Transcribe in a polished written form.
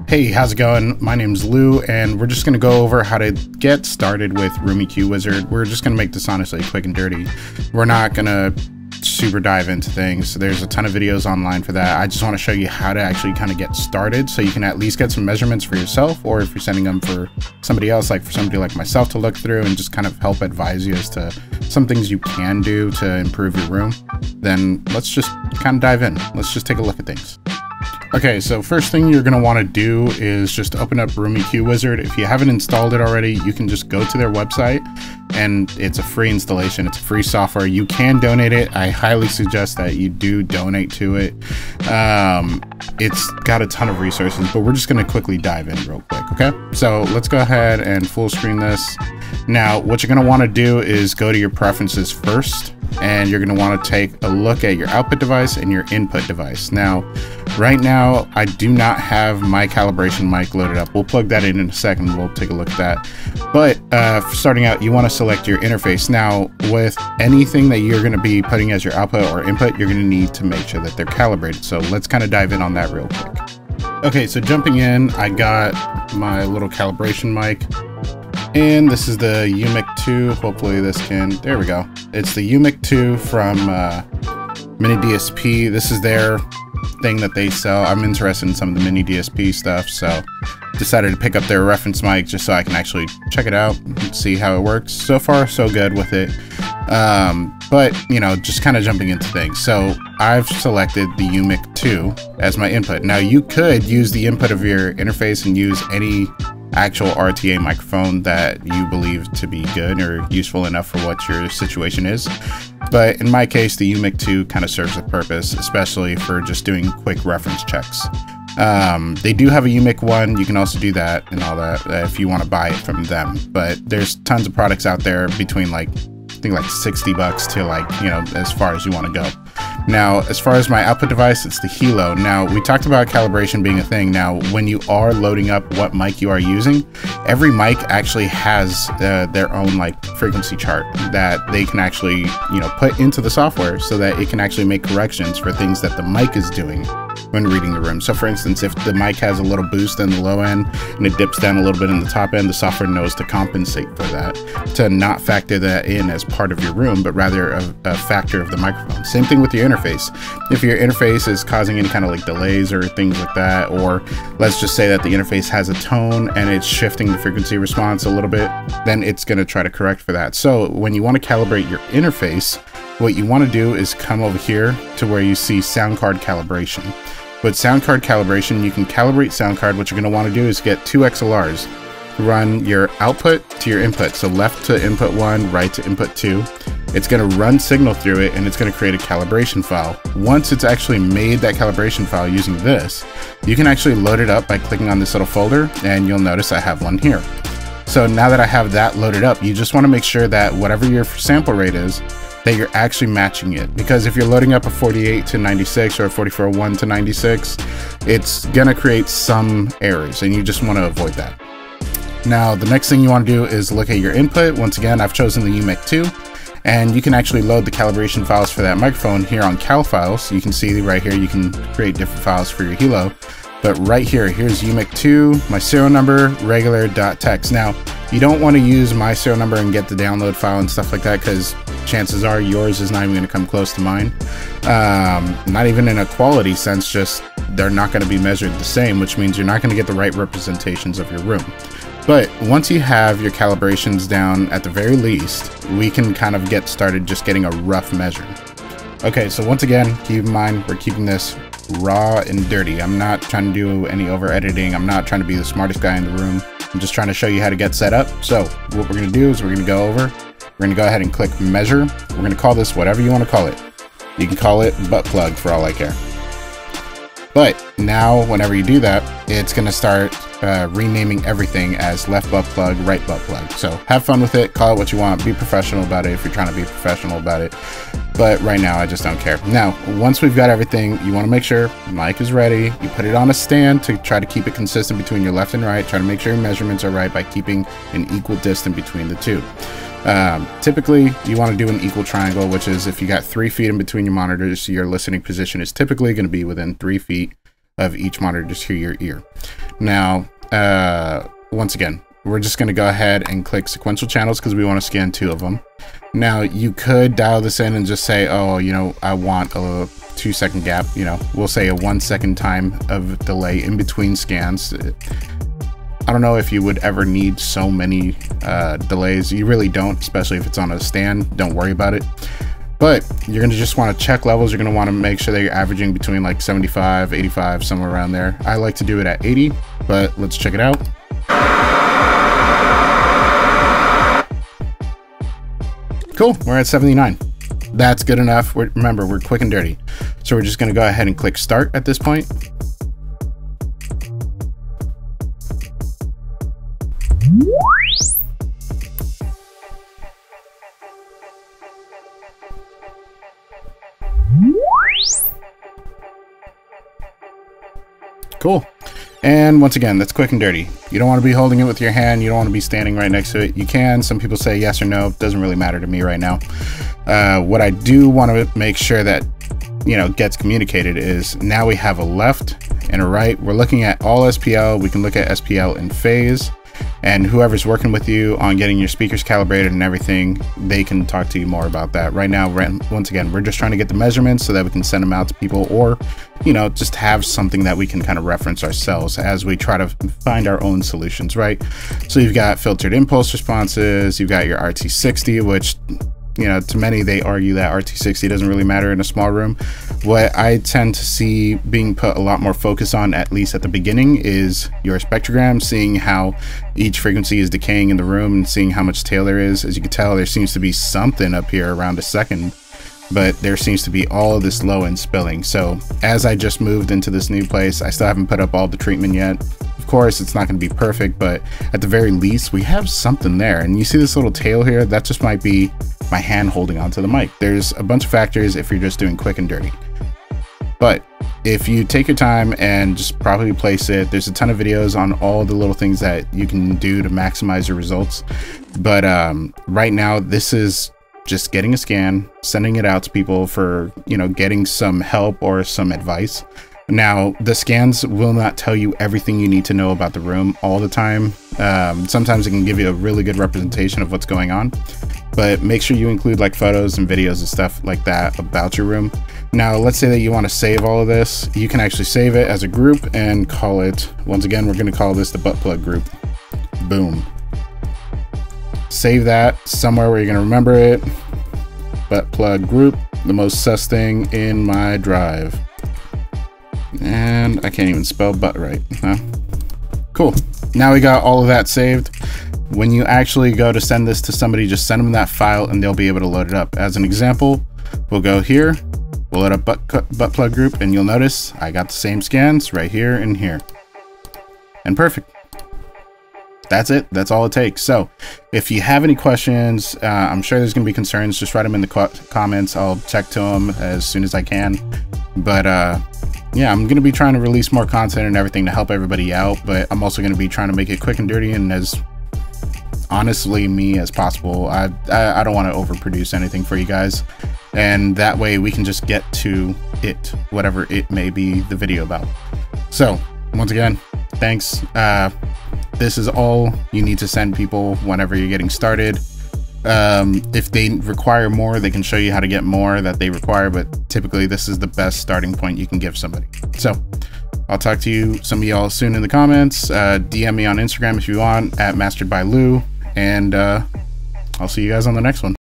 Hey, how's it going? My name's Lou, and we're just going to go over how to get started with Room EQ Wizard. We're just going to make this honestly quick and dirty. We're not going to super dive into things. There's a ton of videos online for that. I just want to show you how to actually kind of get started so you can at least get some measurements for yourself, or if you're sending them for somebody else, like for somebody like myself to look through and just kind of help advise you as to some things you can do to improve your room, then let's just kind of dive in. Let's just take a look at things. Okay, so first thing you're going to want to do is just open up Room EQ Wizard. If you haven't installed it already, you can just go to their website, and it's a free installation. It's free software. You can donate it. I highly suggest that you do donate to it. It's got a ton of resources, but we're just going to quickly dive in real quick, okay? So let's go ahead and full screen this. Now, what you're going to want to do is go to your preferences first, and you're going to want to take a look at your output device and your input device. Now, right now, I do not have my calibration mic loaded up. We'll plug that in a second. We'll take a look at that. But starting out, you want to select your interface. Now, with anything that you're going to be putting as your output or input, you're going to need to make sure that they're calibrated. So let's kind of dive in on that real quick. Okay, so jumping in, I got my little calibration mic. And this is the UMIC 2. Hopefully this can, there we go. It's the UMIC 2 from Mini DSP. This is their thing that they sell. I'm interested in some of the Mini DSP stuff, so decided to pick up their reference mic just so I can actually check it out and see how it works. So far, so good with it. But, you know, just kind of jumping into things. So I've selected the UMIC 2 as my input. Now, you could use the input of your interface and use any actual RTA microphone that you believe to be good or useful enough for what your situation is. But in my case, the UMIC 2 kind of serves a purpose, especially for just doing quick reference checks. They do have a UMIC 1. You can also do that and all that if you want to buy it from them. But there's tons of products out there between like, I think like $60 to like, you know, as far as you want to go. Now, as far as my output device, it's the Hilo. Now, we talked about calibration being a thing. Now, when you are loading up what mic you are using, every mic actually has their own like frequency chart that they can actually, you know, put into the software so that it can actually make corrections for things that the mic is doing when reading the room. So for instance, if the mic has a little boost in the low end and it dips down a little bit in the top end, the software knows to compensate for that, to not factor that in as part of your room, but rather a factor of the microphone. Same thing with your interface. If your interface is causing any kind of like delays or things like that, or let's just say that the interface has a tone and it's shifting the frequency response a little bit, then it's going to try to correct for that. So when you want to calibrate your interface, what you want to do is come over here to where you see sound card calibration. With sound card calibration, you can calibrate sound card. What you're going to want to do is get two XLRs. Run your output to your input. So left to input 1, right to input 2. It's going to run signal through it, and it's going to create a calibration file. Once it's actually made that calibration file using this, you can actually load it up by clicking on this little folder, and you'll notice I have one here. So now that I have that loaded up, you just want to make sure that whatever your sample rate is, that you're actually matching it. Because if you're loading up a 48 to 96 or a 44.1 to 96, it's going to create some errors, and you just want to avoid that. Now, the next thing you want to do is look at your input. Once again, I've chosen the UMIC 2. And you can actually load the calibration files for that microphone here on Cal Files. You can see right here, you can create different files for your Hilo. But right here, here's UMIC 2, my serial number, regular.txt. Now, you don't want to use my serial number and get the download file and stuff like that, because chances are yours is not even going to come close to mine. Not even in a quality sense, just they're not going to be measured the same, which means you're not going to get the right representations of your room. But once you have your calibrations down, at the very least, we can kind of get started just getting a rough measure. Okay, so once again, keep in mind, we're keeping this raw and dirty. I'm not trying to do any over editing. I'm not trying to be the smartest guy in the room. I'm just trying to show you how to get set up. So what we're going to do is we're going to go over, we're going to go ahead and click measure. We're going to call this whatever you want to call it. You can call it butt plug for all I care. But now, whenever you do that, it's going to start renaming everything as left butt plug, right butt plug. So have fun with it, call it what you want, be professional about it if you're trying to be professional about it. But right now, I just don't care. Now, once we've got everything, you want to make sure the mic is ready. You put it on a stand to try to keep it consistent between your left and right. Try to make sure your measurements are right by keeping an equal distance between the two. Typically, you want to do an equal triangle, which is if you got 3 feet in between your monitors, your listening position is typically going to be within 3 feet of each monitor to your ear. Now, once again, we're just going to go ahead and click sequential channels because we want to scan 2 of them. Now, you could dial this in and just say, oh, you know, I want a 2-second gap. You know, we'll say a 1 second time of delay in between scans. I don't know if you would ever need so many delays. You really don't, especially if it's on a stand. Don't worry about it. But you're going to just want to check levels. You're going to want to make sure that you're averaging between like 75, 85, somewhere around there. I like to do it at 80, but let's check it out. Cool, we're at 79. That's good enough. Remember, we're quick and dirty. So we're just going to go ahead and click start at this point. Cool. And once again, that's quick and dirty. You don't want to be holding it with your hand. You don't want to be standing right next to it. You can. Some people say yes or no. It doesn't really matter to me right now. What I do want to make sure that, you know, gets communicated is now we have a left and a right. We're looking at all SPL. We can look at SPL in phase. And whoever's working with you on getting your speakers calibrated and everything, they can talk to you more about that. Right now, once again, we're just trying to get the measurements so that we can send them out to people, or, you know, just have something that we can kind of reference ourselves as we try to find our own solutions, right? So you've got filtered impulse responses, you've got your RT60, which, you know, to many, they argue that RT60 doesn't really matter in a small room. What I tend to see being put a lot more focus on, at least at the beginning, is your spectrogram, seeing how each frequency is decaying in the room and seeing how much tail there is. As you can tell, there seems to be something up here around a second, but there seems to be all of this low end spilling. So as I just moved into this new place, I still haven't put up all the treatment yet. Of course, it's not going to be perfect, but at the very least, we have something there. And you see this little tail here? That just might be my hand holding onto the mic. There's a bunch of factors if you're just doing quick and dirty. But if you take your time and just properly place it, there's a ton of videos on all the little things that you can do to maximize your results. But right now, this is just getting a scan, sending it out to people for, you know, getting some help or some advice. Now, the scans will not tell you everything you need to know about the room all the time. Sometimes it can give you a really good representation of what's going on, but make sure you include like photos and videos and stuff like that about your room. Now, let's say that you want to save all of this. You can actually save it as a group and call it, once again, we're going to call this the butt plug group. Boom. Save that somewhere where you're going to remember it. Butt plug group, the most sus thing in my drive. And I can't even spell butt right, huh? Cool. Now we got all of that saved. When you actually go to send this to somebody, just send them that file and they'll be able to load it up. As an example, we'll go here, we'll load up butt plug group, and you'll notice I got the same scans right here and here. And perfect. That's it. That's all it takes. So if you have any questions, I'm sure there's going to be concerns. Just write them in the comments. I'll check to them as soon as I can. But yeah, I'm going to be trying to release more content and everything to help everybody out. But I'm also going to be trying to make it quick and dirty and as honestly me as possible. I don't want to overproduce anything for you guys. And that way we can just get to it, whatever it may be the video about. So once again, thanks. This is all you need to send people whenever you're getting started. If they require more, they can show you how to get more that they require, but typically this is the best starting point you can give somebody. So I'll talk to you, some of y'all, soon in the comments. DM me on Instagram if you want, at Mastered by Lou, and I'll see you guys on the next one.